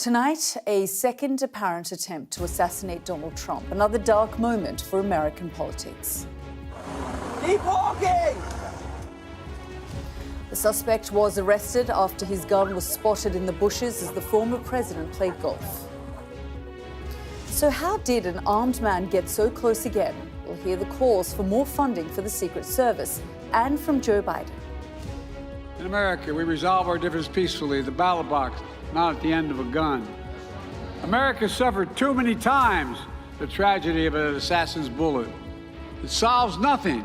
Tonight, a second apparent attempt to assassinate Donald Trump, another dark moment for American politics. Keep walking! The suspect was arrested after his gun was spotted in the bushes as the former president played golf. So how did an armed man get so close again? We'll hear the calls for more funding for the Secret Service and from Joe Biden. In America, we resolve our differences peacefully at the ballot box, not at the end of a gun. America suffered too many times the tragedy of an assassin's bullet. It solves nothing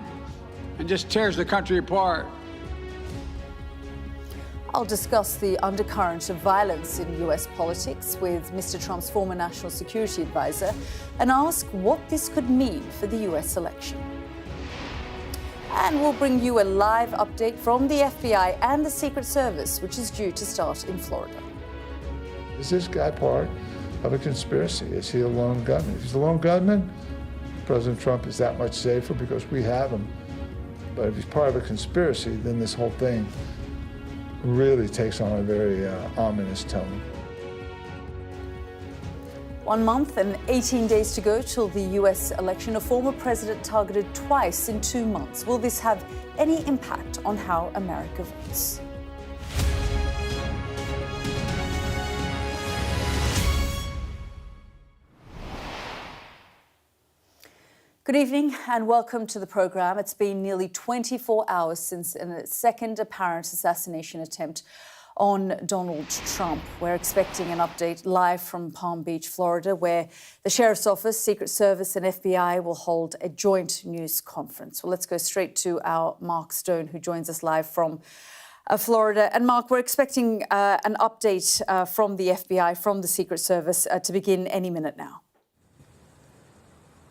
and just tears the country apart. I'll discuss the undercurrent of violence in US politics with Mr. Trump's former national security advisor and ask what this could mean for the US election. And we'll bring you a live update from the FBI and the Secret Service, which is due to start in Florida. Is this guy part of a conspiracy? Is he a lone gunman? If he's a lone gunman, President Trump is that much safer because we have him. But if he's part of a conspiracy, then this whole thing really takes on a very ominous tone. 1 month and 18 days to go till the US election. A former president targeted twice in 2 months. Will this have any impact on how America votes? Good evening and welcome to the program. It's been nearly 24 hours since a second apparent assassination attempt on Donald Trump. We're expecting an update live from Palm Beach, Florida, where the Sheriff's Office, Secret Service and FBI will hold a joint news conference. Well, let's go straight to our Mark Stone, who joins us live from Florida. And Mark, we're expecting an update from the FBI, from the Secret Service to begin any minute now.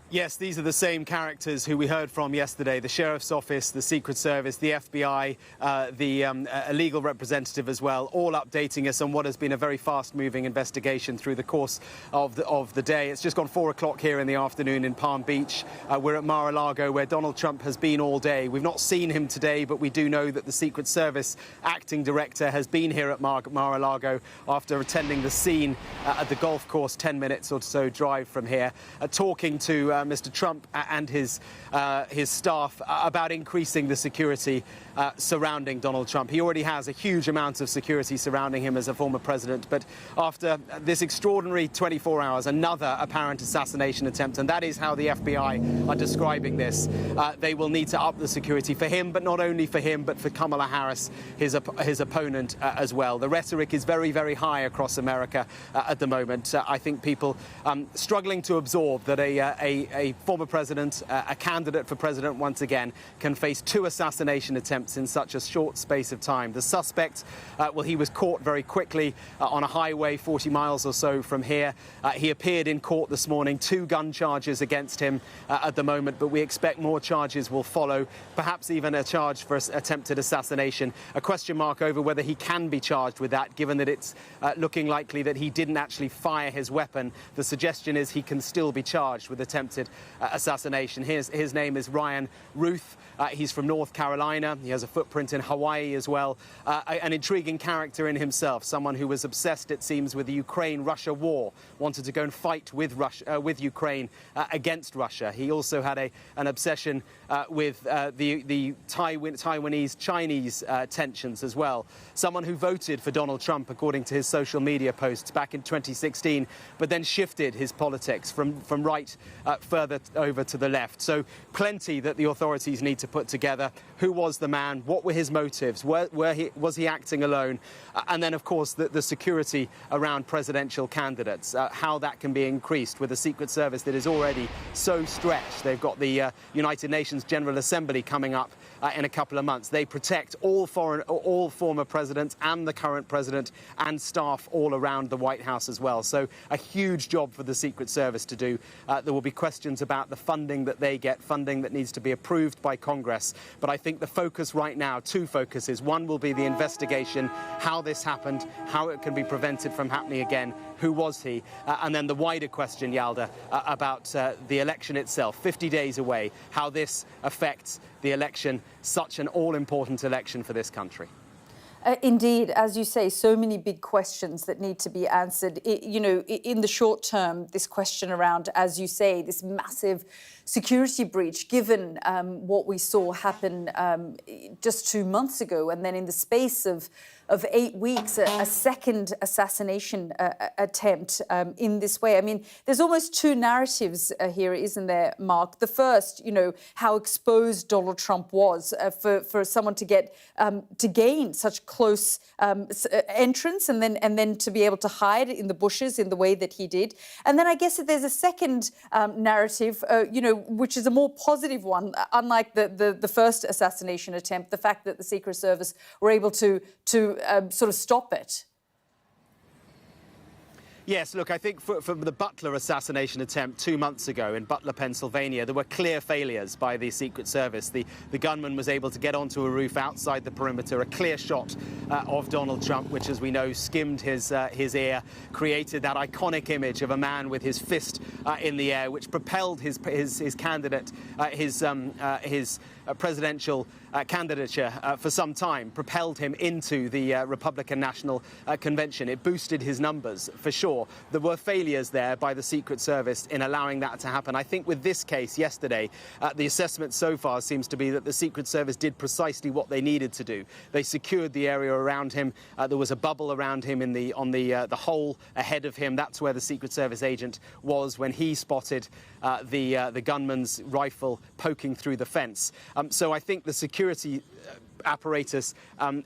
Yes, these are the same characters who we heard from yesterday, the Sheriff's Office, the Secret Service, the FBI, a legal representative as well, all updating us on what has been a very fast-moving investigation through the course of the day. It's just gone 4 o'clock here in the afternoon in Palm Beach. We're at Mar-a-Lago, where Donald Trump has been all day. We've not seen him today, but we do know that the Secret Service acting director has been here at Mar-a-Lago after attending the scene at the golf course 10 minutes or so drive from here, talking to Mr. Trump and his staff about increasing the security surrounding Donald Trump. He already has a huge amount of security surrounding him as a former president, but after this extraordinary 24 hours, another apparent assassination attempt, and that is how the FBI are describing this. They will need to up the security for him, but not only for him, but for Kamala Harris, his opponent as well. The rhetoric is very, very high across America at the moment. I think people struggling to absorb that a former president, a candidate for president once again, can face 2 assassination attempts in such a short space of time. The suspect, well, he was caught very quickly on a highway 40 miles or so from here. He appeared in court this morning, 2 gun charges against him at the moment, but we expect more charges will follow, perhaps even a charge for attempted assassination. A question mark over whether he can be charged with that, given that it's looking likely that he didn't actually fire his weapon. The suggestion is he can still be charged with attempted assassination. His name is Ryan Ruth. He's from North Carolina. He has a footprint in Hawaii as well. An intriguing character in himself, someone who was obsessed, it seems, with the Ukraine-Russia war, wanted to go and fight with Ukraine against Russia. He also had an obsession with the Taiwanese-Chinese tensions as well. Someone who voted for Donald Trump, according to his social media posts back in 2016, but then shifted his politics from right further over to the left. So plenty that the authorities need to put together. Who was the man? What were his motives? Was he acting alone? And then, of course, the security around presidential candidates, how that can be increased with a Secret Service that is already so stretched. They've got the United Nations General Assembly coming up in a couple of months. They protect all former presidents and the current president and staff all around the White House as well. So a huge job for the Secret Service to do. There will be questions about the funding that they get, funding that needs to be approved by Congress. But I think the focus right now, 2 focuses. One will be the investigation, how this happened, how it can be prevented from happening again, who was he, and then the wider question, Yalda, about the election itself, 50 days away, how this affects the election, such an all-important election for this country. Indeed, as you say, so many big questions that need to be answered. In the short term, this question around, as you say, this massive security breach, given what we saw happen just 2 months ago, and then in the space of 8 weeks, a second assassination attempt in this way. I mean, there's almost two narratives here, isn't there, Mark? The first, how exposed Donald Trump was for someone to get to gain such close entrance and then to be able to hide in the bushes in the way that he did. And then I guess that there's a second narrative, which is a more positive one, unlike the first assassination attempt, the fact that the Secret Service were able to sort of stop it. Yes, look, I think for the Butler assassination attempt 2 months ago in Butler, Pennsylvania, there were clear failures by the Secret Service. The gunman was able to get onto a roof outside the perimeter, a clear shot of Donald Trump, which, as we know, skimmed his ear, created that iconic image of a man with his fist in the air, which propelled his candidate, his presidential candidature for some time, propelled him into the Republican National Convention. It boosted his numbers, for sure. There were failures there by the Secret Service in allowing that to happen. I think with this case yesterday, the assessment so far seems to be that the Secret Service did precisely what they needed to do. They secured the area around him. There was a bubble around him on the hole ahead of him. That's where the Secret Service agent was when he spotted the gunman's rifle poking through the fence. So I think the security apparatus,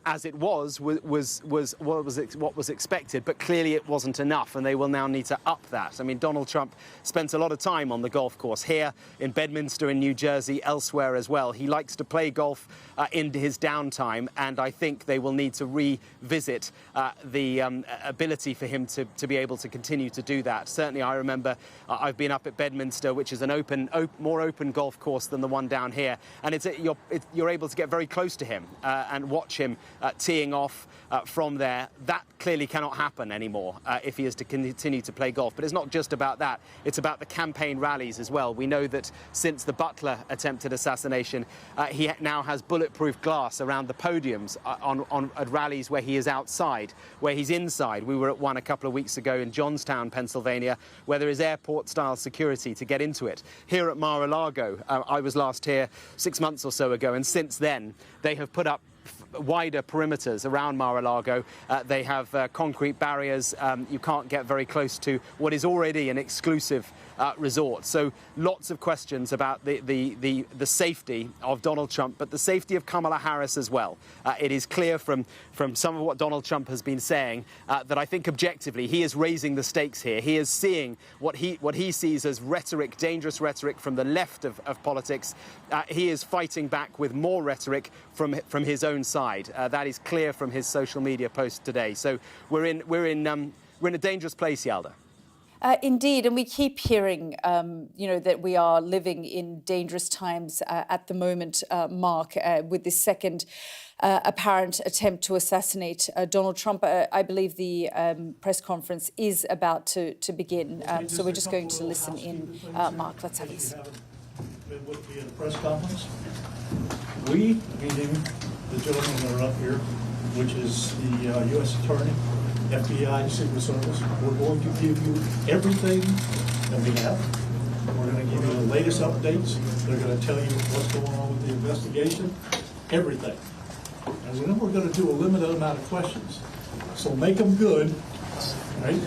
as it was what was expected, but clearly it wasn't enough, and they will now need to up that. I mean, Donald Trump spent a lot of time on the golf course here in Bedminster in New Jersey, elsewhere as well. He likes to play golf in his downtime, and I think they will need to revisit the ability for him to be able to continue to do that. Certainly, I remember I've been up at Bedminster, which is an more open golf course than the one down here, and you're able to get very close to him and watch him teeing off from there. That clearly cannot happen anymore if he is to continue to play golf. But it's not just about that. It's about the campaign rallies as well. We know that since the Butler attempted assassination, he now has bulletproof glass around the podiums at rallies where he is outside, where he's inside. We were at one a couple of weeks ago in Johnstown, Pennsylvania, where there is airport-style security to get into it. Here at Mar-a-Lago, I was last here 6 months or so ago, and since then they have put up wider perimeters around Mar-a-Lago. They have concrete barriers. You can't get very close to what is already an exclusive resort. So lots of questions about the safety of Donald Trump, but the safety of Kamala Harris as well. It is clear from some of what Donald Trump has been saying that I think objectively he is raising the stakes here. He is seeing what he sees as rhetoric, dangerous rhetoric from the left of politics. He is fighting back with more rhetoric from his own side. That is clear from his social media posts today. So we're in a dangerous place, Yalda. Indeed, and we keep hearing, that we are living in dangerous times at the moment, Mark, with this second apparent attempt to assassinate Donald Trump. I believe the press conference is about to begin, so we're just going to listen in. Mark, let's have this. It would be at a press conference. We, meaning the gentlemen that are up here, which is the U.S. Attorney, FBI, Secret Service, we're going to give you everything that we have. We're going to give you the latest updates. They're going to tell you what's going on with the investigation, everything. And then we're going to do a limited amount of questions. So make them good, right?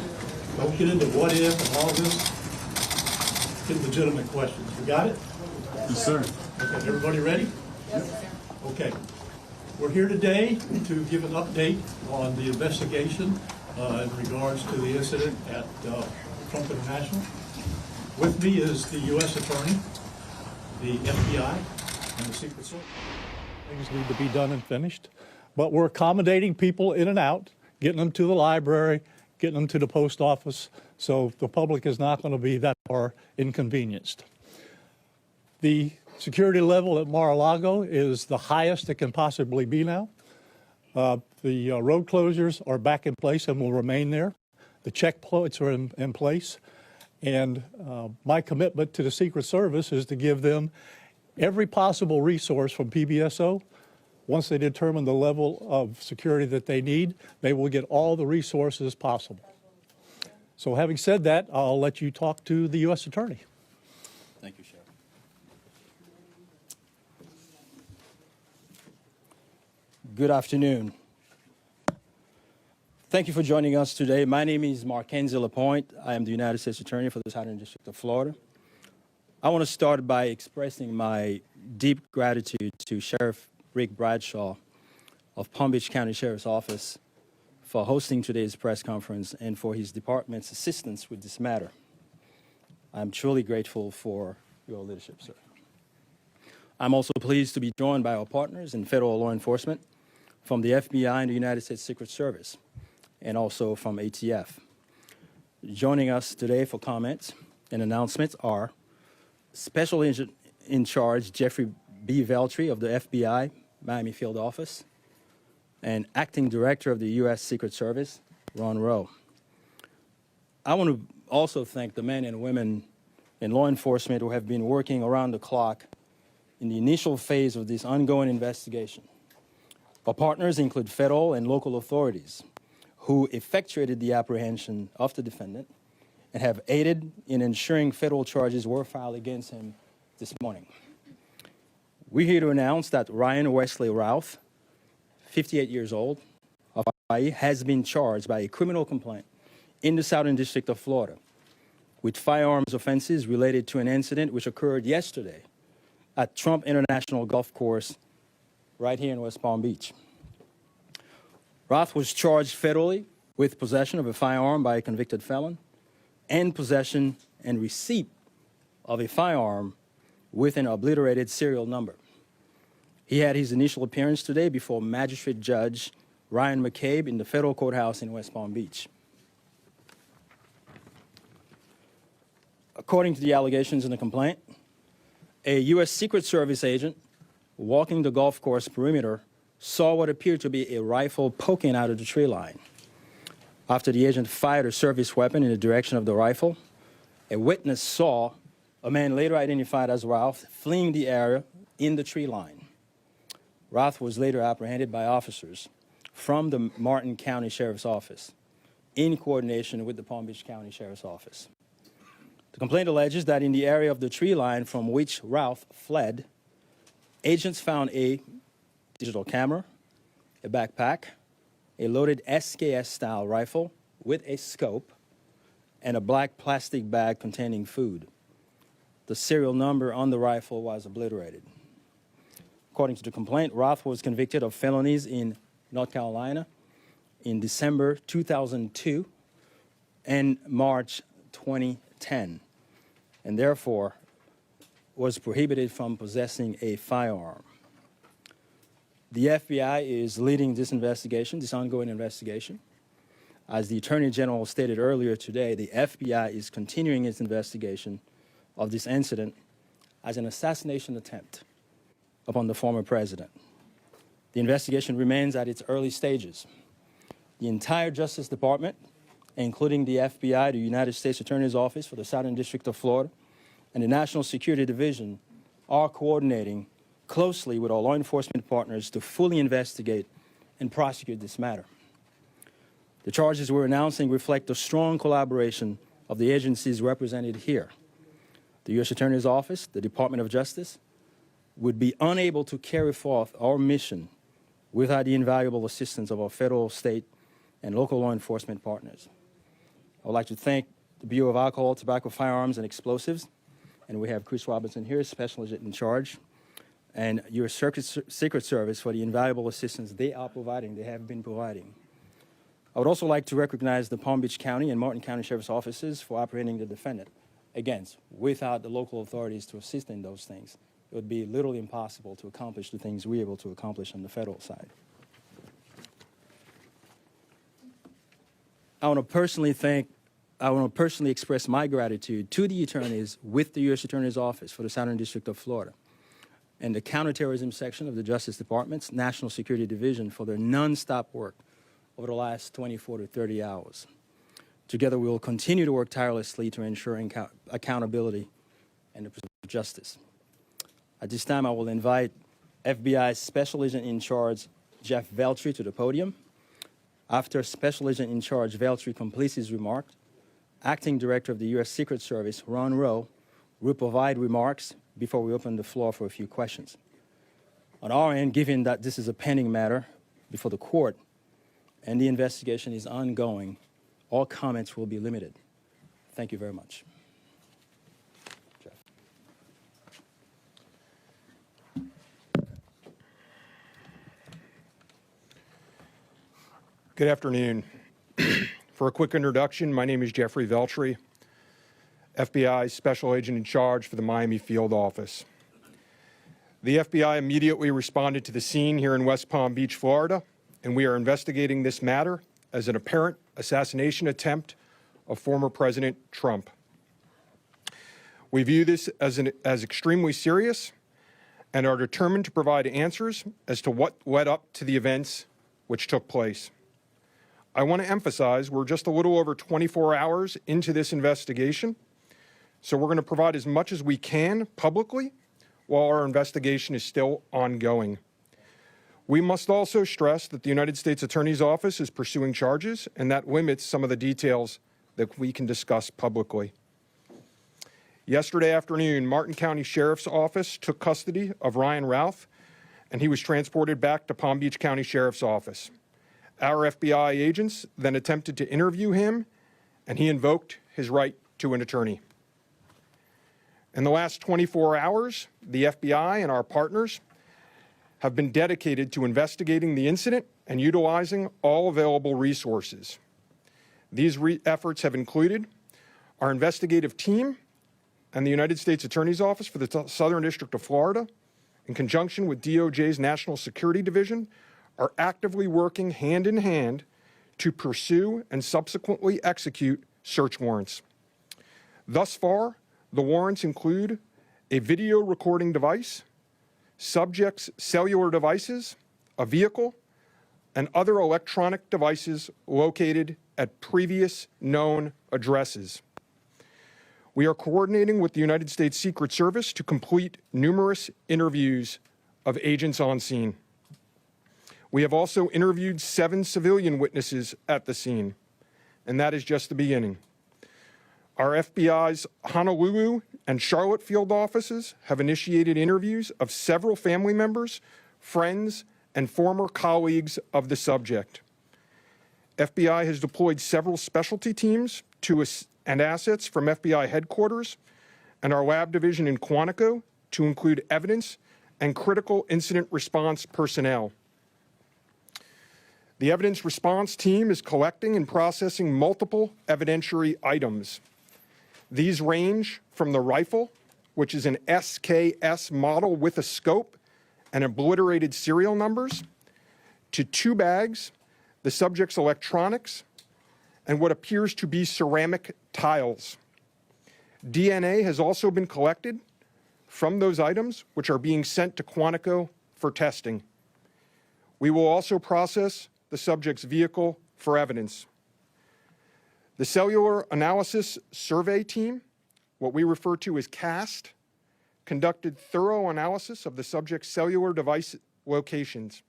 Don't get into what if and all this. Get legitimate questions. You got it? Yes, sir. Okay, everybody ready? Yes, sir. Okay. We're here today to give an update on the investigation in regards to the incident at Trump International. With me is the U.S. Attorney, the FBI, and the Secret Service. Things need to be done and finished, but we're accommodating people in and out, getting them to the library, getting them to the post office, so the public is not going to be that far inconvenienced. The security level at Mar-a-Lago is the highest it can possibly be now. The road closures are back in place and will remain there. The checkpoints are in place. And my commitment to the Secret Service is to give them every possible resource from PBSO Once they determine the level of security that they need, they will get all the resources possible. So having said that, I'll let you talk to the U.S. Attorney. Thank you, Sheriff. Good afternoon. Thank you for joining us today. My name is Mackenzie Lapointe. I am the United States Attorney for the Southern District of Florida. I want to start by expressing my deep gratitude to Sheriff Rick Bradshaw of Palm Beach County Sheriff's Office for hosting today's press conference and for his department's assistance with this matter. I'm truly grateful for your leadership, sir. I'm also pleased to be joined by our partners in federal law enforcement from the FBI and the United States Secret Service, and also from ATF. Joining us today for comments and announcements are Special Agent in Charge Jeffrey B. Veltri of the FBI Miami Field Office, and Acting Director of the U.S. Secret Service, Ron Rowe. I want to also thank the men and women in law enforcement who have been working around the clock in the initial phase of this ongoing investigation. Our partners include federal and local authorities who effectuated the apprehension of the defendant and have aided in ensuring federal charges were filed against him this morning. We're here to announce that Ryan Wesley Routh, 58 years old, of Hawaii, has been charged by a criminal complaint in the Southern District of Florida with firearms offenses related to an incident which occurred yesterday at Trump International Golf Course right here in West Palm Beach. Routh was charged federally with possession of a firearm by a convicted felon and possession and receipt of a firearm with an obliterated serial number. He had his initial appearance today before Magistrate Judge Ryan McCabe in the federal courthouse in West Palm Beach. According to the allegations in the complaint, a U.S. Secret Service agent walking the golf course perimeter saw what appeared to be a rifle poking out of the tree line. After the agent fired a service weapon in the direction of the rifle, a witness saw a man later identified as Ralph fleeing the area in the tree line. Routh was later apprehended by officers from the Martin County Sheriff's Office in coordination with the Palm Beach County Sheriff's Office. The complaint alleges that in the area of the tree line from which Routh fled, agents found a digital camera, a backpack, a loaded SKS-style rifle with a scope, and a black plastic bag containing food. The serial number on the rifle was obliterated. According to the complaint, Routh was convicted of felonies in North Carolina in December 2002 and March 2010, and therefore was prohibited from possessing a firearm. The FBI is leading this investigation, this ongoing investigation. As the Attorney General stated earlier today, the FBI is continuing its investigation of this incident as an assassination attempt upon the former president. The investigation remains at its early stages. The entire Justice Department, including the FBI, the United States Attorney's Office for the Southern District of Florida, and the National Security Division are coordinating closely with our law enforcement partners to fully investigate and prosecute this matter. The charges we're announcing reflect the strong collaboration of the agencies represented here. The U.S. Attorney's Office, the Department of Justice, would be unable to carry forth our mission without the invaluable assistance of our federal, state, and local law enforcement partners. I would like to thank the Bureau of Alcohol, Tobacco, Firearms, and Explosives, and we have Chris Robinson here, Special Agent in Charge, and your Secret Service for the invaluable assistance they are providing, they have been providing. I would also like to recognize the Palm Beach County and Martin County Sheriff's Offices for apprehending the defendant. Again, without the local authorities to assist in those things, it would be literally impossible to accomplish the things we're able to accomplish on the federal side. I want to personally express my gratitude to the attorneys with the U.S. Attorney's Office for the Southern District of Florida and the Counterterrorism Section of the Justice Department's National Security Division for their nonstop work over the last 24 to 30 hours. Together, we will continue to work tirelessly to ensure accountability and the pursuit of justice. At this time, I will invite FBI Special Agent in Charge Jeff Veltri to the podium. After Special Agent in Charge Veltri completes his remark, Acting Director of the U.S. Secret Service, Ron Rowe, will provide remarks before we open the floor for a few questions. On our end, given that this is a pending matter before the court and the investigation is ongoing, all comments will be limited. Thank you very much. Jeff. Good afternoon. For a quick introduction, my name is Jeffrey Veltri, FBI Special Agent in Charge for the Miami Field Office. The FBI immediately responded to the scene here in West Palm Beach, Florida, and we are investigating this matter as an apparent assassination attempt of former President Trump. We view this as extremely serious and are determined to provide answers as to what led up to the events which took place. I want to emphasize we're just a little over 24 hours into this investigation, so we're going to provide as much as we can publicly while our investigation is still ongoing. We must also stress that the United States Attorney's Office is pursuing charges, and that limits some of the details that we can discuss publicly. Yesterday afternoon, Martin County Sheriff's Office took custody of Ryan Routh, and he was transported back to Palm Beach County Sheriff's Office. Our FBI agents then attempted to interview him, and he invoked his right to an attorney. In the last 24 hours, the FBI and our partners have been dedicated to investigating the incident and utilizing all available resources. These efforts have included our investigative team and the United States Attorney's Office for the Southern District of Florida, in conjunction with DOJ's National Security Division, are actively working hand in hand to pursue and subsequently execute search warrants. Thus far, the warrants include a video recording device, subjects' cellular devices, a vehicle, and other electronic devices located at previous known addresses. We are coordinating with the United States Secret Service to complete numerous interviews of agents on scene. We have also interviewed 7 civilian witnesses at the scene, and that is just the beginning. Our FBI's Honolulu and Charlotte field offices have initiated interviews of several family members, friends, and former colleagues of the subject. FBI has deployed several specialty teams and assets from FBI headquarters and our lab division in Quantico to include evidence and critical incident response personnel. The evidence response team is collecting and processing multiple evidentiary items. These range from the rifle, which is an SKS model with a scope and obliterated serial numbers, to 2 bags, the subject's electronics, and what appears to be ceramic tiles. DNA has also been collected from those items, which are being sent to Quantico for testing. We will also process the subject's vehicle for evidence. The Cellular Analysis Survey Team, what we refer to as CAST, conducted thorough analysis of the subject's cellular device locations.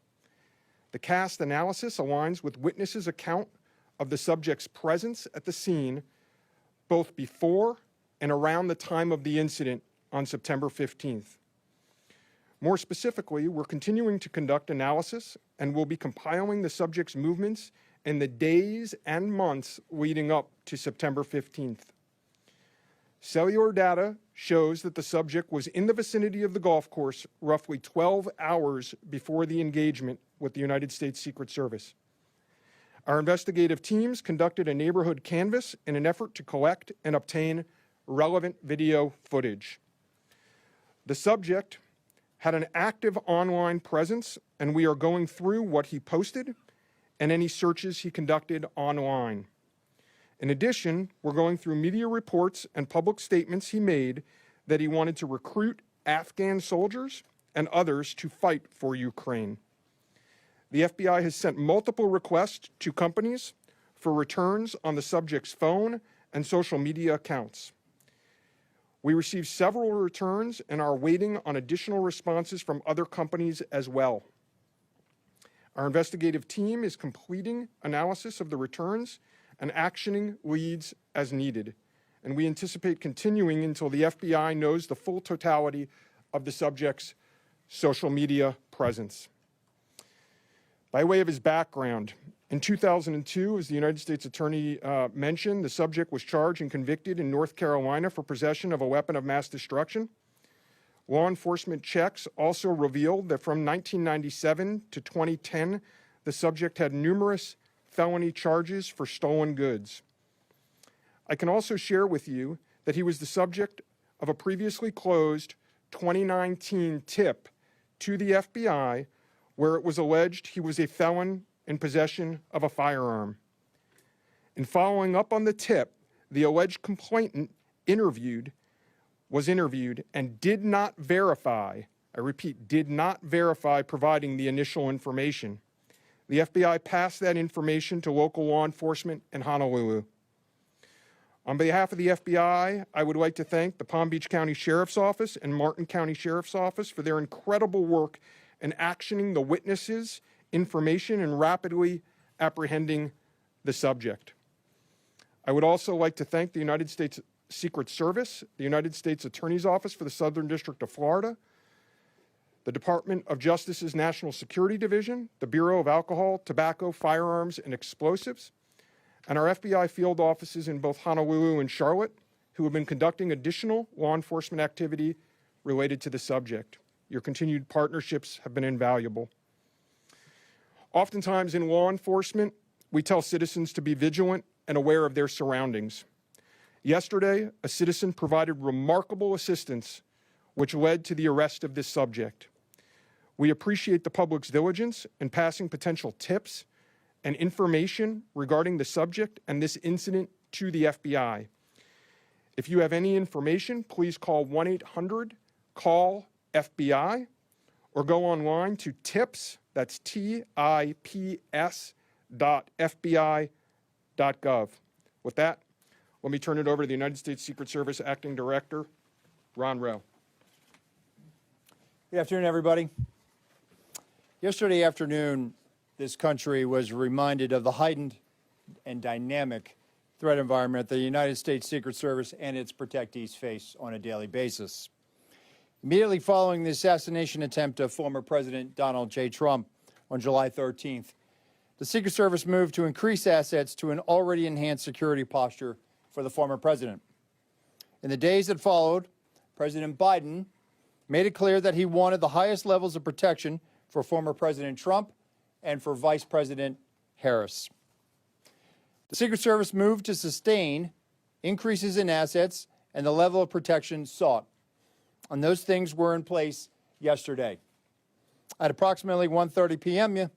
The CAST analysis aligns with witnesses' account of the subject's presence at the scene both before and around the time of the incident on September 15th. More specifically, we're continuing to conduct analysis and will be compiling the subject's movements in the days and months leading up to September 15th. Cellular data shows that the subject was in the vicinity of the golf course roughly 12 hours before the engagement with the United States Secret Service. Our investigative teams conducted a neighborhood canvass in an effort to collect and obtain relevant video footage. The subject had an active online presence, and we are going through what he posted and any searches he conducted online. In addition, we're going through media reports and public statements he made that he wanted to recruit Afghan soldiers and others to fight for Ukraine. The FBI has sent multiple requests to companies for returns on the subject's phone and social media accounts. We received several returns and are waiting on additional responses from other companies as well. Our investigative team is completing analysis of the returns and actioning leads as needed, and we anticipate continuing until the FBI knows the full totality of the subject's social media presence. By way of his background, in 2002, as the United States Attorney mentioned, the subject was charged and convicted in North Carolina for possession of a weapon of mass destruction. Law enforcement checks also revealed that from 1997 to 2010, the subject had numerous felony charges for stolen goods. I can also share with you that he was the subject of a previously closed 2019 tip to the FBI where it was alleged he was a felon in possession of a firearm. In following up on the tip, the alleged complainant was interviewed and did not verify, I repeat, did not verify providing the initial information. The FBI passed that information to local law enforcement in Honolulu. On behalf of the FBI, I would like to thank the Palm Beach County Sheriff's Office and Martin County Sheriff's Office for their incredible work in actioning the witnesses, information, and rapidly apprehending the subject. I would also like to thank the United States Secret Service, the United States Attorney's Office for the Southern District of Florida, the Department of Justice's National Security Division, the Bureau of Alcohol, Tobacco, Firearms, and Explosives, and our FBI field offices in both Honolulu and Charlotte, who have been conducting additional law enforcement activity related to the subject. Your continued partnerships have been invaluable. Oftentimes in law enforcement, we tell citizens to be vigilant and aware of their surroundings. Yesterday, a citizen provided remarkable assistance, which led to the arrest of this subject. We appreciate the public's diligence in passing potential tips and information regarding the subject and this incident to the FBI. If you have any information, please call 1-800-CALL-FBI or go online to tips, that's tips.fbi.gov. With that, let me turn it over to the United States Secret Service Acting Director, Ron Rowe. Good afternoon, everybody. Yesterday afternoon, this country was reminded of the heightened and dynamic threat environment the United States Secret Service and its protectees face on a daily basis. Immediately following the assassination attempt of former President Donald J. Trump on July 13th, the Secret Service moved to increase assets to an already enhanced security posture for the former president. In the days that followed, President Biden made it clear that he wanted the highest levels of protection for former President Trump and for Vice President Harris. The Secret Service moved to sustain increases in assets and the level of protection sought. And those things were in place yesterday. At approximately 1:30 p.m.,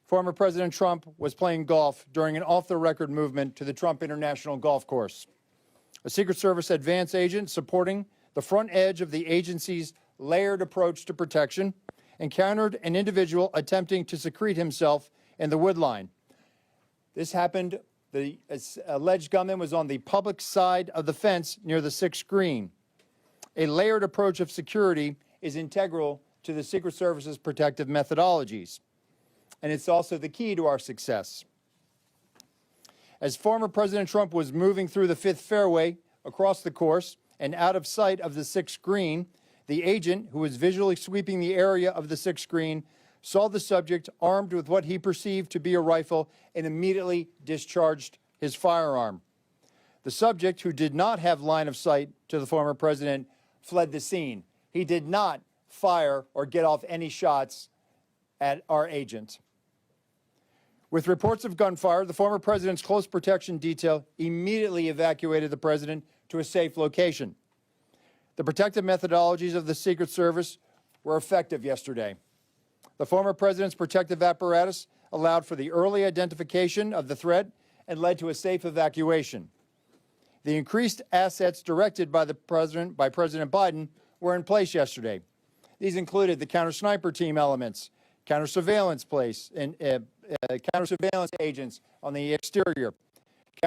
former President Trump was playing golf during an off-the-record movement to the Trump International Golf Course. A Secret Service advance agent supporting the front edge of the agency's layered approach to protection encountered an individual attempting to secrete himself in the woodline. This happened, the alleged gunman was on the public side of the fence near the 6th green. A layered approach of security is integral to the Secret Service's protective methodologies, and it's also the key to our success. As former President Trump was moving through the 5th fairway across the course and out of sight of the 6th green, the agent, who was visually sweeping the area of the 6th green, saw the subject armed with what he perceived to be a rifle and immediately discharged his firearm. The subject, who did not have line of sight to the former president, fled the scene. He did not fire or get off any shots at our agent. With reports of gunfire, the former president's close protection detail immediately evacuated the president to a safe location. The protective methodologies of the Secret Service were effective yesterday. The former president's protective apparatus allowed for the early identification of the threat and led to a safe evacuation. The increased assets directed by President Biden were in place yesterday. These included the counter-sniper team elements, counter-surveillance agents on the exterior,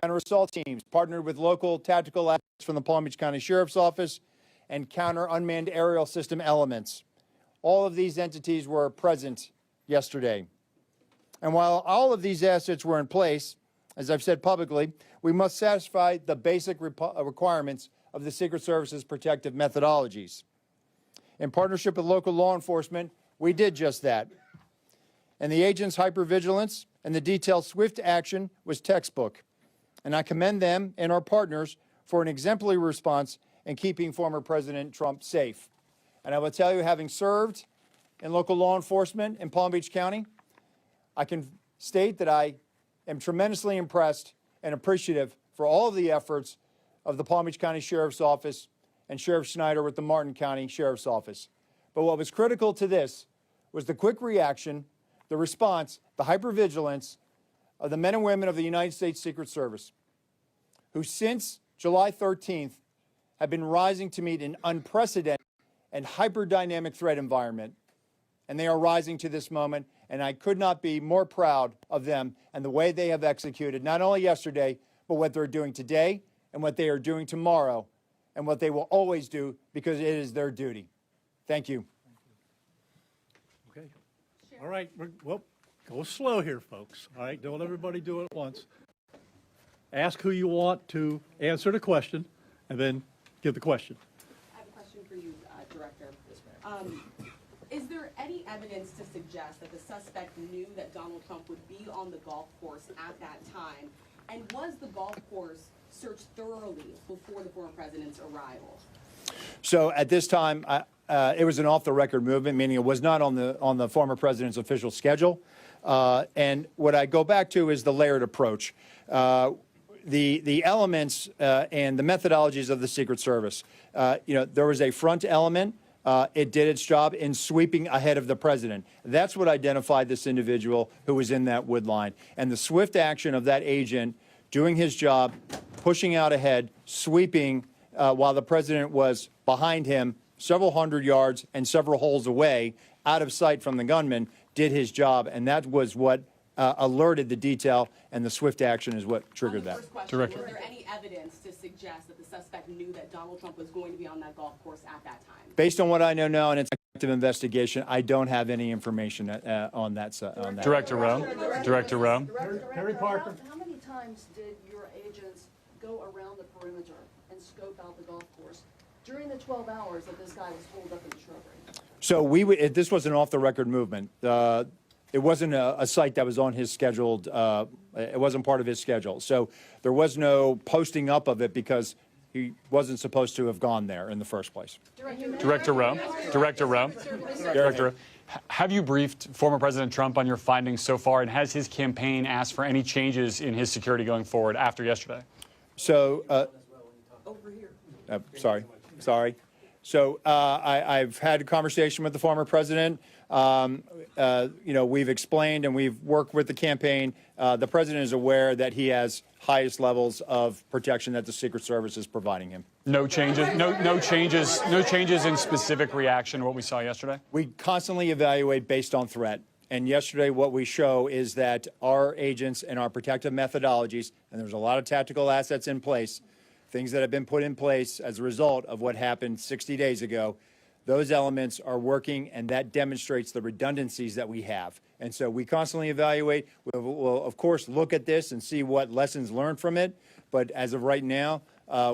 Counter-assault teams partnered with local tactical assets from the Palm Beach County Sheriff's Office and counter unmanned aerial system elements. All of these entities were present yesterday. And while all of these assets were in place, as I've said publicly, we must satisfy the basic requirements of the Secret Service's protective methodologies. In partnership with local law enforcement, we did just that. And the agents' hypervigilance and the detailed swift action was textbook. And I commend them and our partners for an exemplary response in keeping former President Trump safe. And I will tell you, having served in local law enforcement in Palm Beach County, I can state that I am tremendously impressed and appreciative for all of the efforts of the Palm Beach County Sheriff's Office and Sheriff Schneider with the Martin County Sheriff's Office. But what was critical to this was the quick reaction, the response, the hypervigilance of the men and women of the United States Secret Service, who since July 13th have been rising to meet an unprecedented and hyper-dynamic threat environment. And they are rising to this moment, and I could not be more proud of them and the way they have executed, not only yesterday, but what they're doing today and what they are doing tomorrow and what they will always do because it is their duty. Thank you. Okay. All right. Well, go slow here, folks. All right. Don't everybody do it at once. Ask who you want to answer the question, and then give the question. I have a question for you, Director. Is there any evidence to suggest that the suspect knew that Donald Trump would be on the golf course at that time? And was the golf course searched thoroughly before the former president's arrival? So at this time, it was an off-the-record movement, meaning it was not on the former president's official schedule. And what I go back to is the layered approach. The elements and the methodologies of the Secret Service. There was a front element. It did its job in sweeping ahead of the president. That's what identified this individual who was in that wood line. And the swift action of that agent doing his job, pushing out ahead, sweeping while the president was behind him several hundred yards and several holes away, out of sight from the gunman, did his job. And that was what alerted the detail, and the swift action is what triggered that. Director. Was there any evidence to suggest that the suspect knew that Donald Trump was going to be on that golf course at that time? Based on what I know now, and it's an active investigation, I don't have any information on that. Director Rowe. Director Rowe. Harry Parker. How many times did your agents go around the perimeter and scope out the golf course during the 12 hours that this guy was holed up in the shrubbery? So this was an off-the-record movement. It wasn't a site that was on his scheduled, it wasn't part of his schedule. So there was no posting up of it because he wasn't supposed to have gone there in the first place. Director Rowe. Director Rowe. Director Rowe. Have you briefed former President Trump on your findings so far, and has his campaign asked for any changes in his security going forward after yesterday? So, Over here. sorry. So I've had a conversation with the former president. We've explained and we've worked with the campaign. The president is aware that he has highest levels of protection that the Secret Service is providing him. No changes. No changes in specific reaction to what we saw yesterday. We constantly evaluate based on threat. And yesterday, what we show is that our agents and our protective methodologies, and there's a lot of tactical assets in place, things that have been put in place as a result of what happened 60 days ago, those elements are working, and that demonstrates the redundancies that we have. And so we constantly evaluate. We'll of course, look at this and see what lessons learned from it. But as of right now,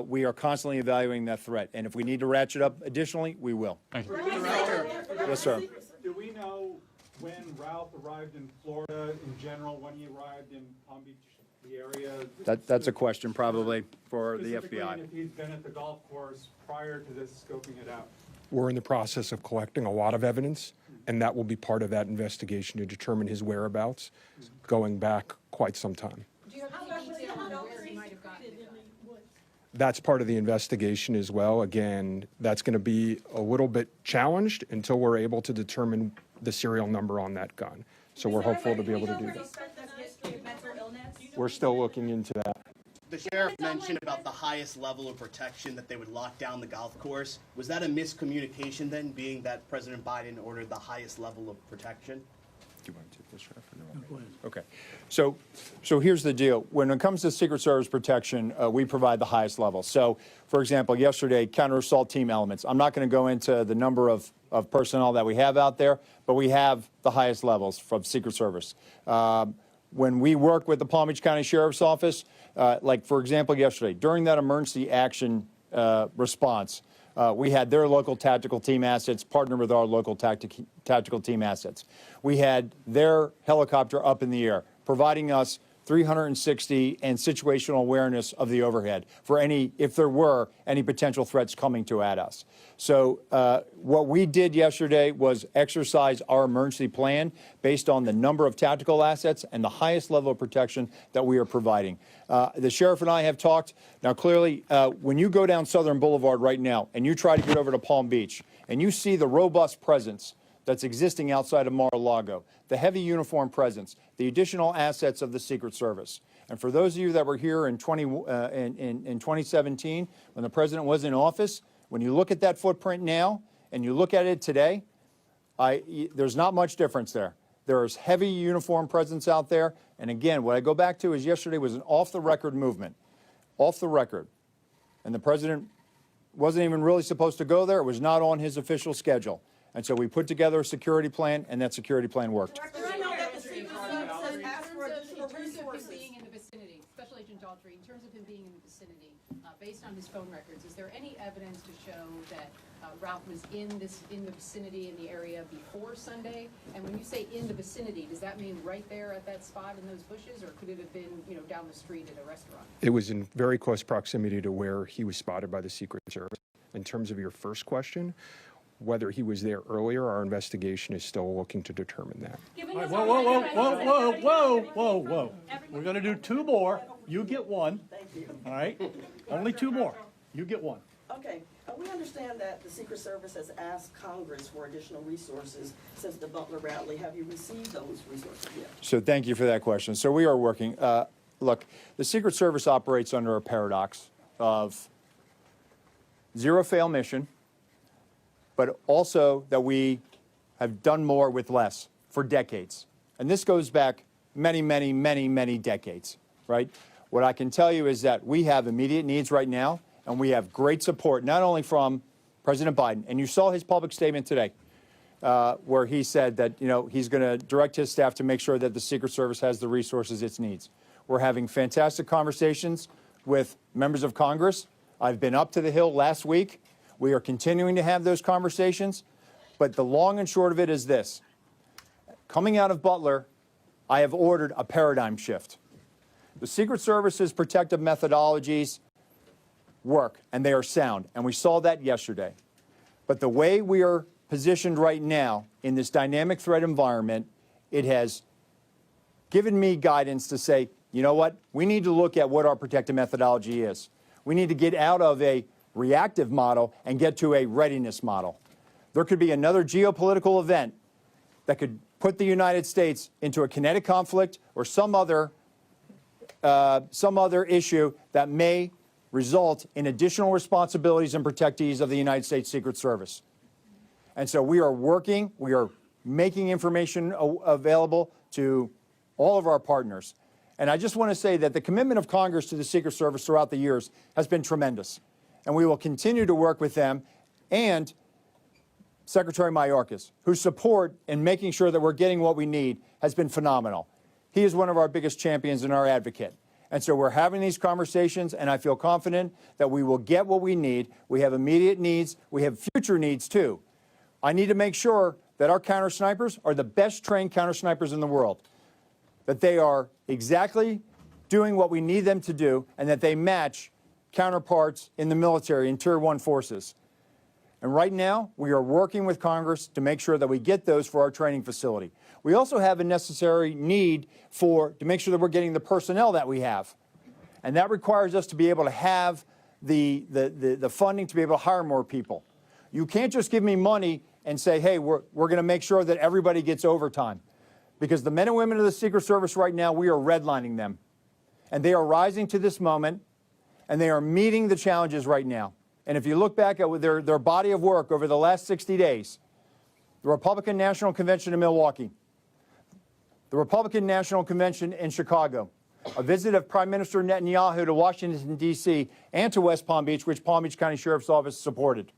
we are constantly evaluating that threat. And if we need to ratchet up additionally, we will. Thank you. Yes, sir. Do we know when Ralph arrived in Florida in general, when he arrived in Palm Beach, the area? That's a question probably for the FBI. If he's been at the golf course prior to this scoping it out. We're in the process of collecting a lot of evidence, and that will be part of that investigation to determine his whereabouts going back quite some time. Do you have any detail on where he might have gotten it? That's part of the investigation as well. Again, that's going to be a little bit challenged until we're able to determine the serial number on that gun. So we're hopeful to be able to do that. We're still looking into that. The sheriff mentioned about the highest level of protection, that they would lock down the golf course. Was that a miscommunication then, being that President Biden ordered the highest level of protection? Do you want to take this, Sheriff, or do Okay. So here's the deal. When it comes to Secret Service protection, we provide the highest level. So, for example, yesterday, counter-assault team elements. I'm not going to go into the number of personnel that we have out there, but we have the highest levels from Secret Service. When we work with the Palm Beach County Sheriff's Office, like, for example, yesterday, during that emergency action response, we had their local tactical team assets partner with our local tactical team assets. We had their helicopter up in the air, providing us 360 and situational awareness of the overhead for if there were any potential threats coming at us. So what we did yesterday was exercise our emergency plan based on the number of tactical assets and the highest level of protection that we are providing. The sheriff and I have talked. Now, clearly, when you go down Southern Boulevard right now and you try to get over to Palm Beach and you see the robust presence that's existing outside of Mar-a-Lago, the heavy uniform presence, the additional assets of the Secret Service. And for those of you that were here in 2017, when the president was in office, when you look at that footprint now and you look at it today, there's not much difference there. There is heavy uniform presence out there. And again, what I go back to is yesterday was an off-the-record movement, off the record. And the president wasn't even really supposed to go there. It was not on his official schedule. And so we put together a security plan, and that security plan worked. Director, I know that the Secret Service has asked for additional resources. Being in the vicinity, Special Agent Daughtry, in terms of him being in the vicinity, based on his phone records, is there any evidence to show that Ralph was in the vicinity, in the area before Sunday? And when you say in the vicinity, does that mean right there at that spot in those bushes, or could it have been, down the street at a restaurant? It was in very close proximity to where he was spotted by the Secret Service. In terms of your first question, whether he was there earlier, our investigation is still looking to determine that. Right, whoa. We're going to do two more. You get one. Thank you. All right? Only two more. You get one. Okay, we understand that the Secret Service has asked Congress for additional resources since the Butler rally. Have you received those resources yet? So thank you for that question. So we are working. Look, the Secret Service operates under a paradox of zero-fail mission, but also that we have done more with less for decades. And this goes back many decades, right? What I can tell you is that we have immediate needs right now, and we have great support, not only from President Biden, and you saw his public statement today, where he said that, he's going to direct his staff to make sure that the Secret Service has the resources it needs. We're having fantastic conversations with members of Congress. I've been up to the Hill last week. We are continuing to have those conversations, but the long and short of it is this. Coming out of Butler, I have ordered a paradigm shift. The Secret Service's protective methodologies work, and they are sound, and we saw that yesterday. But the way we are positioned right now in this dynamic threat environment, it has given me guidance to say, you know what, we need to look at what our protective methodology is. We need to get out of a reactive model and get to a readiness model. There could be another geopolitical event that could put the United States into a kinetic conflict or some other issue that may result in additional responsibilities and protectees of the United States Secret Service. And so we are working, we are making information available to all of our partners. And I just want to say that the commitment of Congress to the Secret Service throughout the years has been tremendous. And we will continue to work with them and Secretary Mayorkas, whose support in making sure that we're getting what we need has been phenomenal. He is one of our biggest champions and our advocate. And so we're having these conversations, and I feel confident that we will get what we need. We have immediate needs. We have future needs, too. I need to make sure that our counter snipers are the best trained counter snipers in the world, that they are exactly doing what we need them to do, and that they match counterparts in the military in Tier 1 forces. And right now, we are working with Congress to make sure that we get those for our training facility. We also have a necessary need to make sure that we're getting the personnel that we have. And that requires us to be able to have the funding to be able to hire more people. You can't just give me money and say, hey, we're going to make sure that everybody gets overtime. Because the men and women of the Secret Service right now, we are redlining them. And they are rising to this moment, and they are meeting the challenges right now. And if you look back at their body of work over the last 60 days, the Republican National Convention in Milwaukee, the Republican National Convention in Chicago, a visit of Prime Minister Netanyahu to Washington, D.C., and to West Palm Beach, which Palm Beach County Sheriff's Office supported.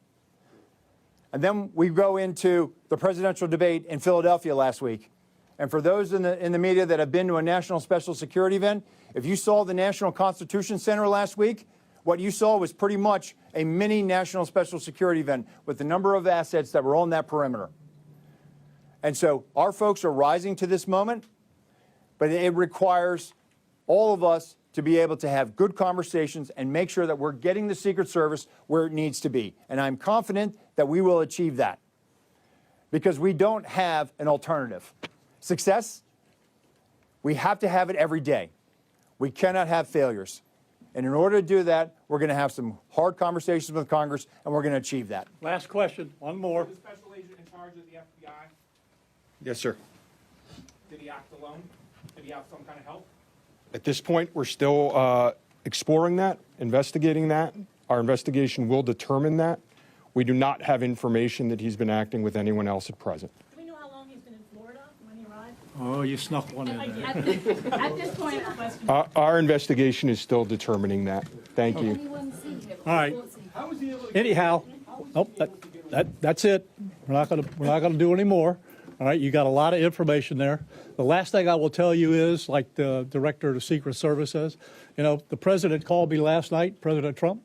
And then we go into the presidential debate in Philadelphia last week. And for those in the media that have been to a national special security event, if you saw the National Constitution Center last week, what you saw was pretty much a mini national special security event with the number of assets that were on that perimeter. And so our folks are rising to this moment, but it requires all of us to be able to have good conversations and make sure that we're getting the Secret Service where it needs to be. And I'm confident that we will achieve that because we don't have an alternative. Success, we have to have it every day. We cannot have failures. And in order to do that, we're going to have some hard conversations with Congress, and we're going to achieve that. Last question, one more. The special agent in charge of the FBI, Yes, sir. did he act alone? Did he have some kind of help? At this point, we're still exploring that, investigating that. Our investigation will determine that. We do not have information that he's been acting with anyone else at present. Do we know how long he's been in Florida when he arrived? Oh, you snuck one in there. At this point, Our investigation is still determining that. Thank you. All right. Anyhow, that's it. We're not gonna do any more. All right, you got a lot of information there. The last thing I will tell you is, like the director of the Secret Service says, you know, the president called me last night, President Trump.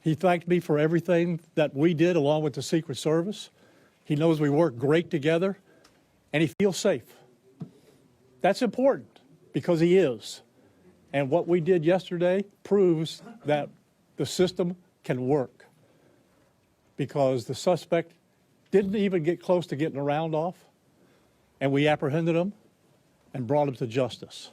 He thanked me for everything that we did along with the Secret Service. He knows we work great together, and he feels safe. That's important because he is. And what we did yesterday proves that the system can work because the suspect didn't even get close to getting a round off, and we apprehended him and brought him to justice.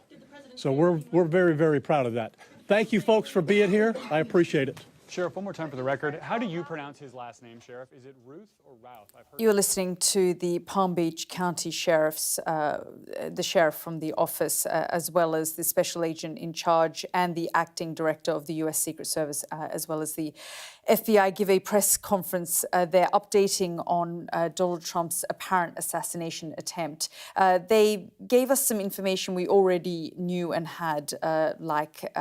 So we're very, very proud of that. Thank you, folks, for being here. I appreciate it. Sheriff, one more time for the record. How do you pronounce his last name, Sheriff? Is it Ruth or Routh? You're listening to the Palm Beach County Sheriff's, the sheriff from the office, as well as the special agent in charge and the acting director of the U.S. Secret Service, as well as the FBI, give a press conference. They're updating on Donald Trump's apparent assassination attempt. They gave us some information we already knew and had, like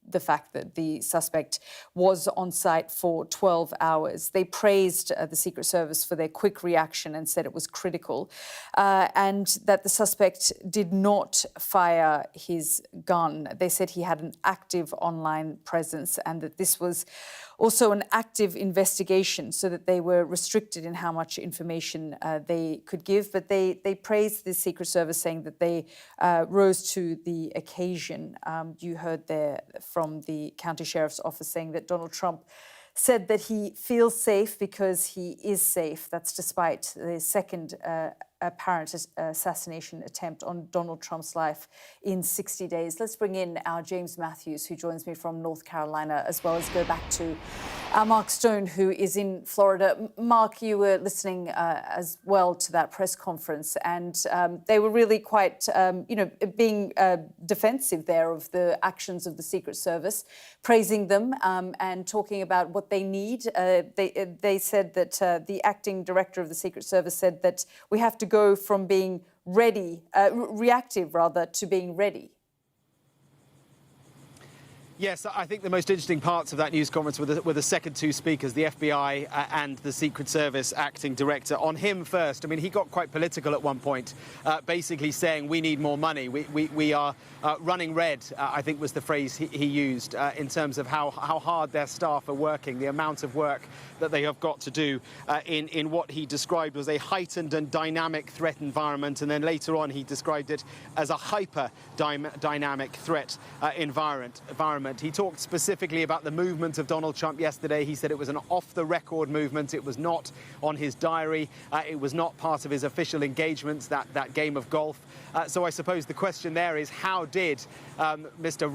the fact that the suspect was on site for 12 hours. They praised the Secret Service for their quick reaction and said it was critical, and that the suspect did not fire his gun. They said he had an active online presence and that this was also an active investigation, so that they were restricted in how much information they could give. But they praised the Secret Service, saying that they rose to the occasion. You heard there from the county sheriff's office saying that Donald Trump said that he feels safe because he is safe. That's despite the second apparent assassination attempt on Donald Trump's life in 60 days. Let's bring in our James Matthews, who joins me from North Carolina, as well as go back to Mark Stone, who is in Florida. Mark, you were listening as well to that press conference, and they were really quite, being defensive there of the actions of the Secret Service, praising them and talking about what they need. They said that the acting director of the Secret Service said that we have to go from being reactive to being ready. Yes, I think the most interesting parts of that news conference were the second two speakers, the FBI and the Secret Service acting director. On him first, I mean, he got quite political at one point, basically saying we need more money. We are running red, I think was the phrase he used, in terms of how hard their staff are working, the amount of work that they have got to do in what he described was a heightened and dynamic threat environment. And then later on, he described it as a hyper-dynamic threat environment. He talked specifically about the movement of Donald Trump yesterday. He said it was an off-the-record movement. It was not on his diary. It was not part of his official engagements, that game of golf. So I suppose the question there is, how did Mr.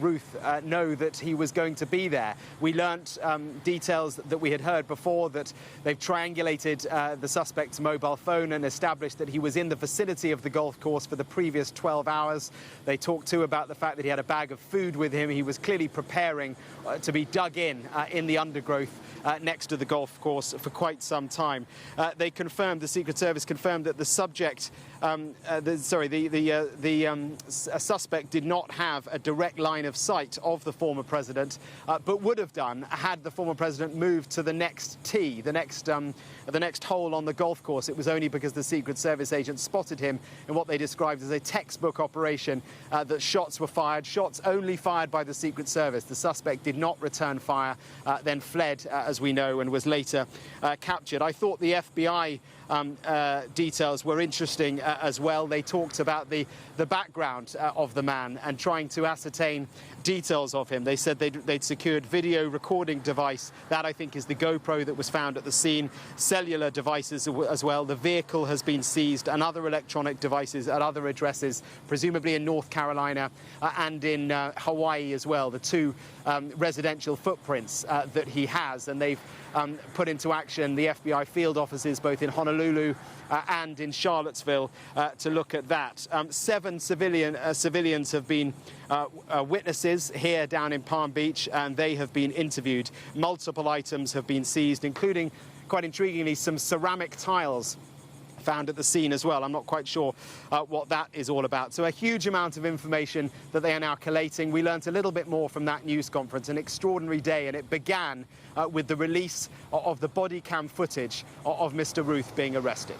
Ruth know that he was going to be there? We learnt details that we had heard before, that they've triangulated the suspect's mobile phone and established that he was in the vicinity of the golf course for the previous 12 hours. They talked too about the fact that he had a bag of food with him. He was clearly preparing to be dug in the undergrowth next to the golf course for quite some time. They confirmed, the Secret Service confirmed, that the subject, a suspect did not have a direct line of sight of the former president, but would have done had the former president moved to the next tee, the next hole on the golf course. It was only because the Secret Service agent spotted him in what they described as a textbook operation that shots were fired, shots only fired by the Secret Service. The suspect did not return fire, then fled, as we know, and was later captured. I thought the FBI details were interesting as well. They talked about the background of the man and trying to ascertain details of him. They said they'd secured video recording device. That, I think, is the GoPro that was found at the scene. Cellular devices as well. The vehicle has been seized, and other electronic devices at other addresses, presumably in North Carolina and in Hawaii as well. The two residential footprints that he has, and they've put into action the FBI field offices both in Honolulu and in Charlottesville to look at that. 7 civilians have been witnesses here down in Palm Beach, and they have been interviewed. Multiple items have been seized, including, quite intriguingly, some ceramic tiles found at the scene as well. I'm not quite sure what that is all about. So a huge amount of information that they are now collating. We learnt a little bit more from that news conference. An extraordinary day, and it began with the release of the body cam footage of Mr. Ruth being arrested.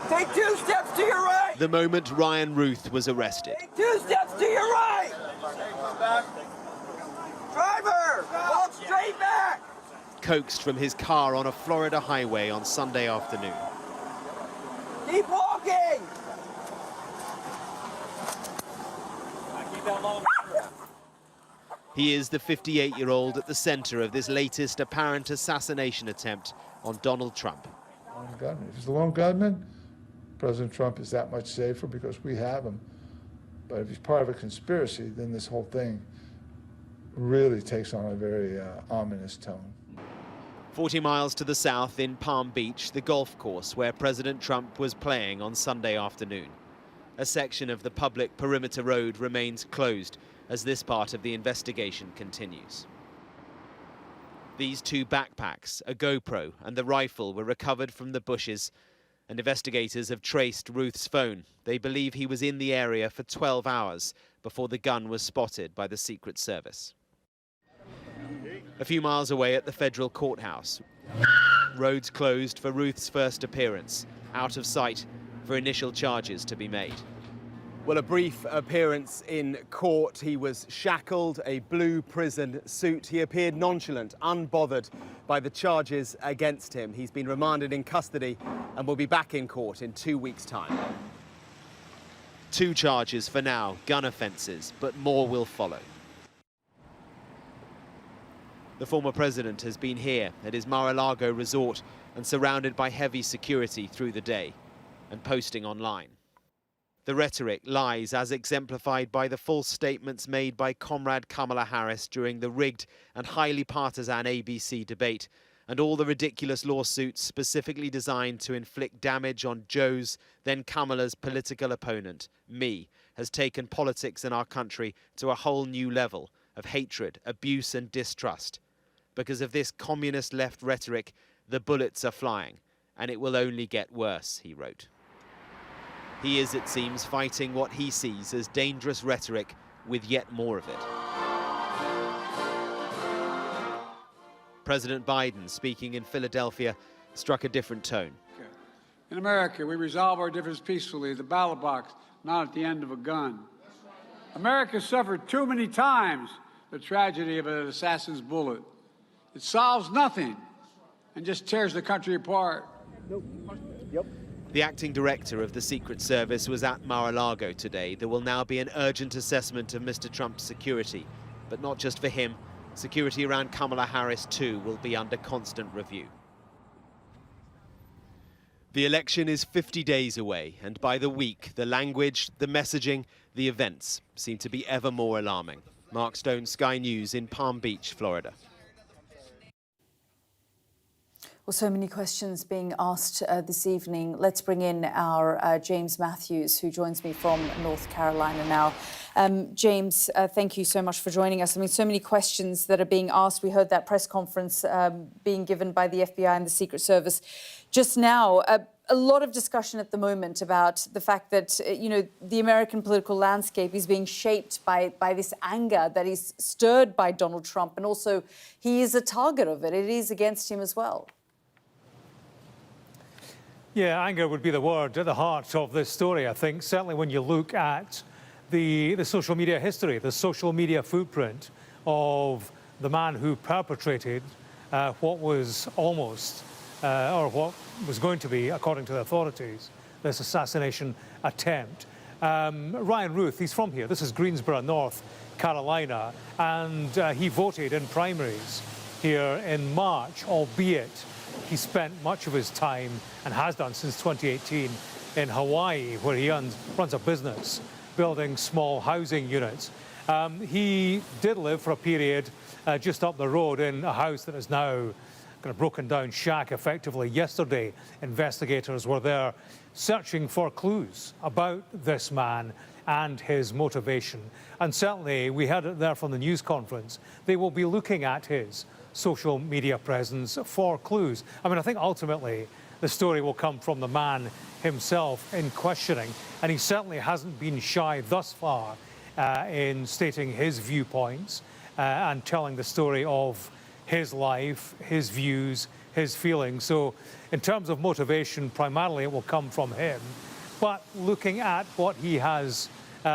Take 2 steps to your right! The moment Ryan Ruth was arrested. Take 2 steps to your right! Driver, walk straight back! Coaxed from his car on a Florida highway on Sunday afternoon. Keep walking! He is the 58-year-old at the center of this latest apparent assassination attempt on Donald Trump. If he's a lone gunman, President Trump is that much safer because we have him. But if he's part of a conspiracy, then this whole thing really takes on a very ominous tone. 40 miles to the south in Palm Beach, the golf course where President Trump was playing on Sunday afternoon. A section of the public perimeter road remains closed as this part of the investigation continues. These 2 backpacks, a GoPro and the rifle were recovered from the bushes, and investigators have traced Ruth's phone. They believe he was in the area for 12 hours before the gun was spotted by the Secret Service. A few miles away at the federal courthouse, roads closed for Ruth's first appearance, out of sight for initial charges to be made. Well, a brief appearance in court. He was shackled, a blue prison suit. He appeared nonchalant, unbothered by the charges against him. He's been remanded in custody and will be back in court in 2 weeks' time. 2 charges for now, gun offences, but more will follow. The former president has been here at his Mar-a-Lago resort and surrounded by heavy security through the day and posting online. The rhetoric lies as exemplified by the false statements made by Comrade Kamala Harris during the rigged and highly partisan ABC debate, and all the ridiculous lawsuits specifically designed to inflict damage on Joe's, then Kamala's political opponent, me, has taken politics in our country to a whole new level of hatred, abuse and distrust. Because of this communist left rhetoric, the bullets are flying, and it will only get worse, he wrote. He is, it seems, fighting what he sees as dangerous rhetoric with yet more of it. President Biden, speaking in Philadelphia, struck a different tone. In America, we resolve our differences peacefully at the ballot box, not at the end of a gun. America suffered too many times the tragedy of an assassin's bullet. It solves nothing and just tears the country apart. The acting director of the Secret Service was at Mar-a-Lago today. There will now be an urgent assessment of Mr. Trump's security, but not just for him. Security around Kamala Harris, too, will be under constant review. The election is 50 days away, and by the week, the language, the messaging, the events seem to be ever more alarming. Mark Stone, Sky News in Palm Beach, Florida. Well, so many questions being asked this evening. Let's bring in our James Matthews, who joins me from North Carolina now. James, thank you so much for joining us. I mean, so many questions that are being asked. We heard that press conference being given by the FBI and the Secret Service just now. A lot of discussion at the moment about the fact that, the American political landscape is being shaped by this anger that is stirred by Donald Trump. And also, he is a target of it. It is against him as well. Yeah, anger would be the word at the heart of this story, I think. Certainly when you look at the social media history, the social media footprint of the man who perpetrated what was almost, or what was going to be, according to the authorities, this assassination attempt. Ryan Ruth, he's from here. This is Greensboro, North Carolina, and he voted in primaries here in March, albeit he spent much of his time, and has done since 2018, in Hawaii, where he runs a business building small housing units. He did live for a period just up the road in a house that is now kind of broken down shack, effectively. Yesterday, investigators were there searching for clues about this man and his motivation. And certainly, we heard it there from the news conference, they will be looking at his social media presence for clues. I mean, I think ultimately the story will come from the man himself in questioning, and he certainly hasn't been shy thus far in stating his viewpoints and telling the story of his life, his views, his feelings. So in terms of motivation, primarily it will come from him. But looking at what he has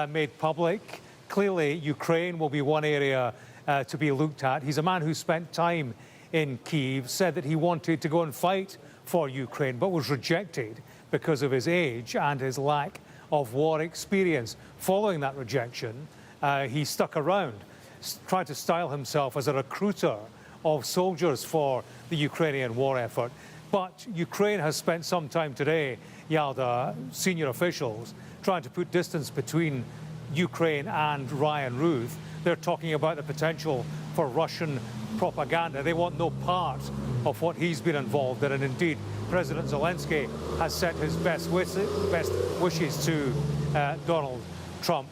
made public, clearly Ukraine will be one area to be looked at. He's a man who spent time in Kyiv, said that he wanted to go and fight for Ukraine, but was rejected because of his age and his lack of war experience. Following that rejection, he stuck around, tried to style himself as a recruiter of soldiers for the Ukrainian war effort. But Ukraine has spent some time today, Yalda, senior officials, trying to put distance between Ukraine and Ryan Ruth. They're talking about the potential for Russian propaganda. They want no part of what he's been involved in. And indeed, President Zelensky has sent his best wishes to Donald Trump.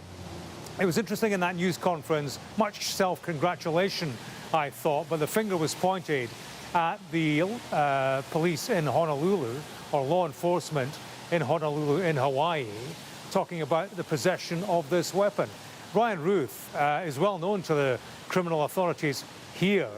It was interesting in that news conference, much self-congratulation, I thought, but the finger was pointed at the police in Honolulu, or law enforcement in Honolulu in Hawaii, talking about the possession of this weapon. Ryan Ruth is well known to the criminal authorities here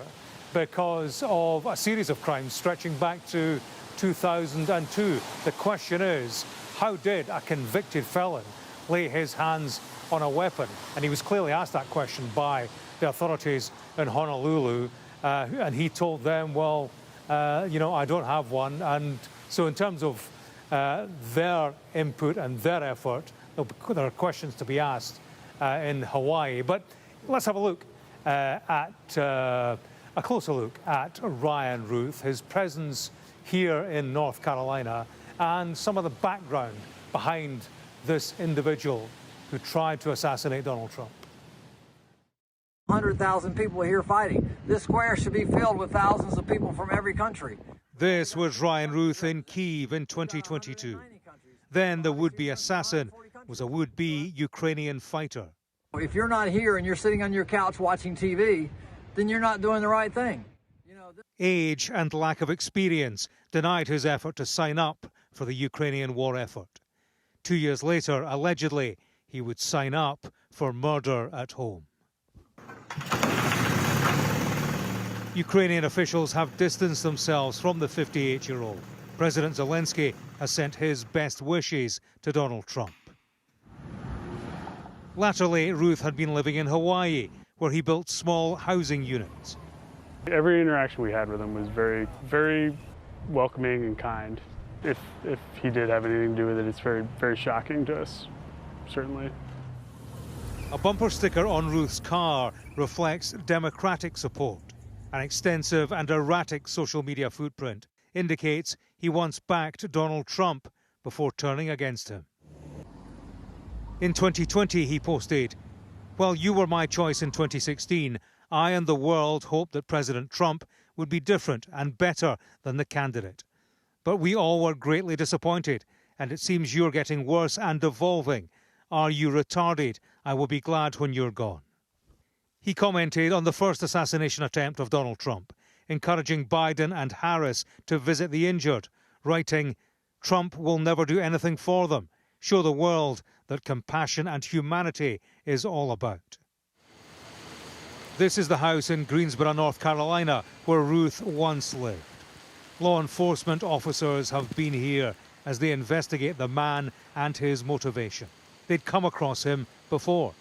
because of a series of crimes stretching back to 2002. The question is, how did a convicted felon lay his hands on a weapon? And he was clearly asked that question by the authorities in Honolulu, and he told them, well, I don't have one. And so in terms of their input and their effort, there are questions to be asked in Hawaii. But let's have a look a closer look at Ryan Ruth, his presence here in North Carolina, and some of the background behind this individual who tried to assassinate Donald Trump. 100,000 people here fighting. This square should be filled with thousands of people from every country. This was Ryan Ruth in Kyiv in 2022. Then the would-be assassin was a would-be Ukrainian fighter. If you're not here and you're sitting on your couch watching TV, then you're not doing the right thing. Age and lack of experience denied his effort to sign up for the Ukrainian war effort. 2 years later, allegedly, he would sign up for murder at home. Ukrainian officials have distanced themselves from the 58-year-old. President Zelensky has sent his best wishes to Donald Trump. Latterly, Ruth had been living in Hawaii, where he built small housing units. Every interaction we had with him was very, very welcoming and kind. If he did have anything to do with it, it's very, very shocking to us, certainly. A bumper sticker on Ruth's car reflects Democratic support. An extensive and erratic social media footprint indicates he once backed Donald Trump before turning against him. In 2020, he posted, "While you were my choice in 2016, I and the world hoped that President Trump would be different and better than the candidate. But we all were greatly disappointed, and it seems you're getting worse and devolving. Are you retarded? I will be glad when you're gone. He commented on the first assassination attempt of Donald Trump, encouraging Biden and Harris to visit the injured, writing, "Trump will never do anything for them. Show the world that compassion and humanity is all about." This is the house in Greensboro, North Carolina, where Ruth once lived. Law enforcement officers have been here as they investigate the man and his motivation. They'd come across him before.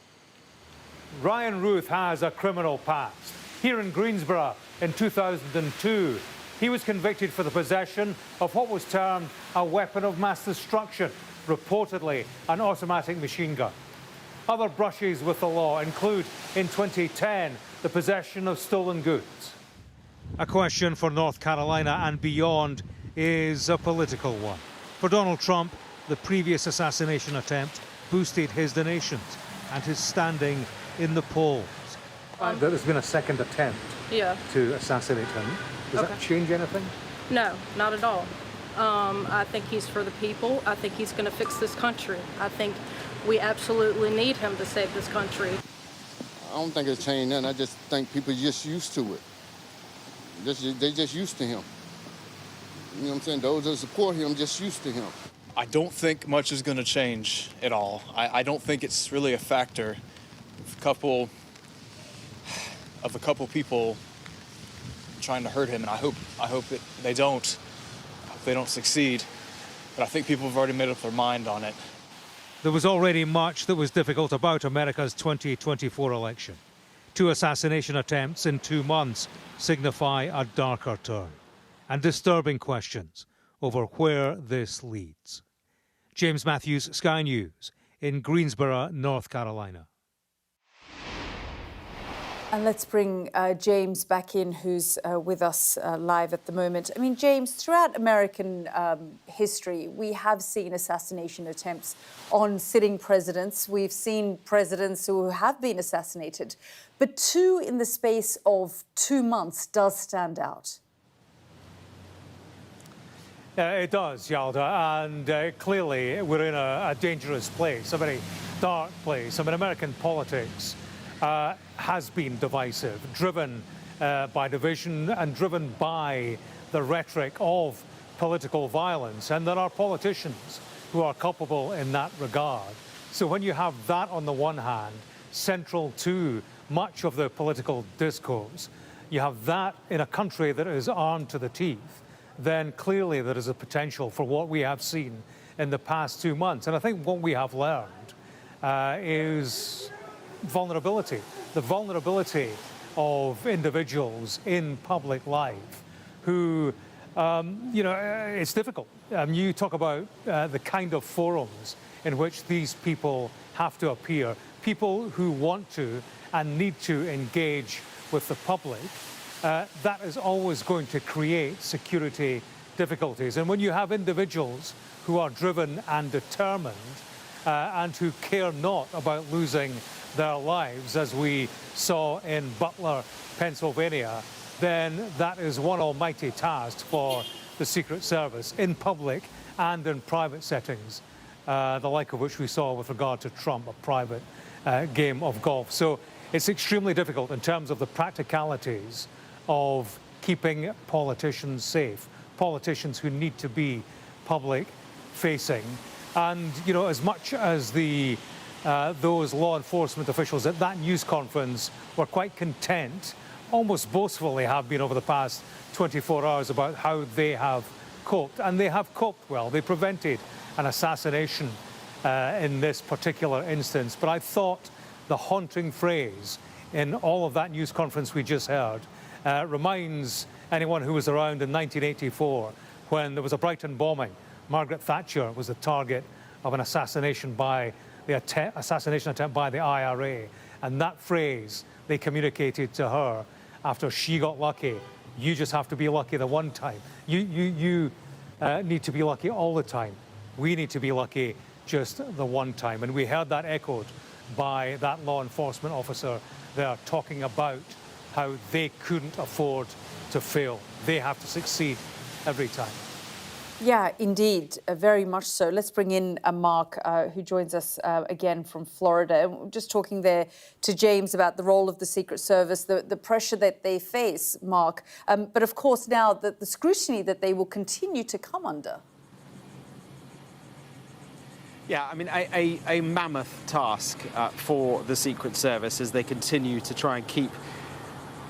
Ryan Ruth has a criminal past. Here in Greensboro in 2002, he was convicted for the possession of what was termed a weapon of mass destruction, reportedly an automatic machine gun. Other brushes with the law include, in 2010, the possession of stolen goods. A question for North Carolina and beyond is a political one. For Donald Trump, the previous assassination attempt boosted his donations and his standing in the polls. There's been a second attempt to assassinate him. Does that change anything? No, not at all. I think he's for the people. I think he's going to fix this country. I think we absolutely need him to save this country. I don't think it's changed nothing. I just think people are just used to it. They're just used to him. You know what I'm saying? Those that support him just used to him. I don't think much is going to change at all. I don't think it's really a factor. A couple people trying to hurt him, and I hope that they don't. I hope they don't succeed. But I think people have already made up their mind on it. There was already much that was difficult about America's 2024 election. 2 assassination attempts in 2 months signify a darker turn, and disturbing questions over where this leads. James Matthews, Sky News, in Greensboro, North Carolina. And let's bring James back in, who's with us live at the moment. I mean, James, throughout American history, we have seen assassination attempts on sitting presidents. We've seen presidents who have been assassinated. But 2 in the space of 2 months does stand out. It does, Yalda, and clearly we're in a dangerous place, a very dark place. I mean, American politics has been divisive, driven by division and driven by the rhetoric of political violence. And there are politicians who are culpable in that regard. So when you have that on the one hand, central to much of the political discourse, you have that in a country that is armed to the teeth, then clearly there is a potential for what we have seen in the past 2 months. And I think what we have learned is vulnerability, the vulnerability of individuals in public life who, it's difficult. You talk about the kind of forums in which these people have to appear, people who want to and need to engage with the public. That is always going to create security difficulties. And when you have individuals who are driven and determined and who care not about losing their lives, as we saw in Butler, Pennsylvania, then that is one almighty task for the Secret Service in public and in private settings, the like of which we saw with regard to Trump, a private game of golf. So it's extremely difficult in terms of the practicalities of keeping politicians safe, politicians who need to be public facing. And, as much as those law enforcement officials at that news conference were quite content, almost boastfully have been over the past 24 hours about how they have coped. And they have coped well. They prevented an assassination in this particular instance. But I thought the haunting phrase in all of that news conference we just heard reminds anyone who was around in 1984 when there was a Brighton bombing. Margaret Thatcher was the target of an assassination attempt by the IRA. And that phrase they communicated to her after she got lucky. You just have to be lucky the one time. You need to be lucky all the time. We need to be lucky just the one time. And we heard that echoed by that law enforcement officer there talking about how they couldn't afford to fail. They have to succeed every time. Yeah, indeed, very much so. Let's bring in Mark, who joins us again from Florida. We're just talking there to James about the role of the Secret Service, the pressure that they face, Mark. But of course now the scrutiny that they will continue to come under. Yeah, I mean, a mammoth task for the Secret Service as they continue to try and keep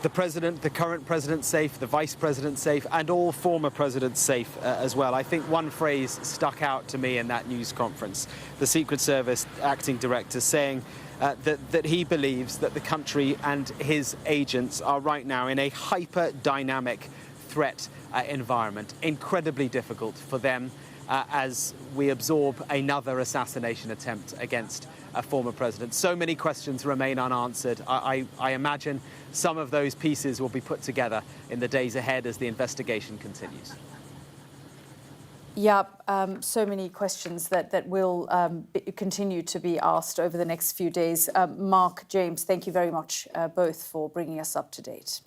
the president, the current president safe, the vice president safe, and all former presidents safe as well. I think one phrase stuck out to me in that news conference. The Secret Service acting director saying that he believes that the country and his agents are right now in a hyper-dynamic threat environment. Incredibly difficult for them as we absorb another assassination attempt against a former president. So many questions remain unanswered. I imagine some of those pieces will be put together in the days ahead as the investigation continues. Yeah, so many questions that will continue to be asked over the next few days. Mark, James, thank you very much both for bringing us up to date.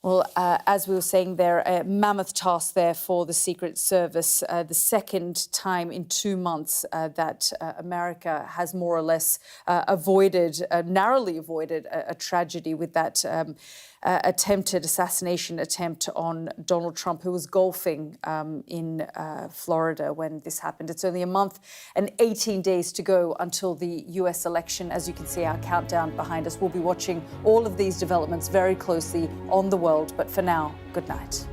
Well, as we were saying there, a mammoth task there for the Secret Service, the second time in 2 months that America has more or less narrowly avoided a tragedy with that attempted assassination attempt on Donald Trump, who was golfing in Florida when this happened. It's only a month and 18 days to go until the US election. As you can see, our countdown behind us. We'll be watching all of these developments very closely on The World. But for now, good night.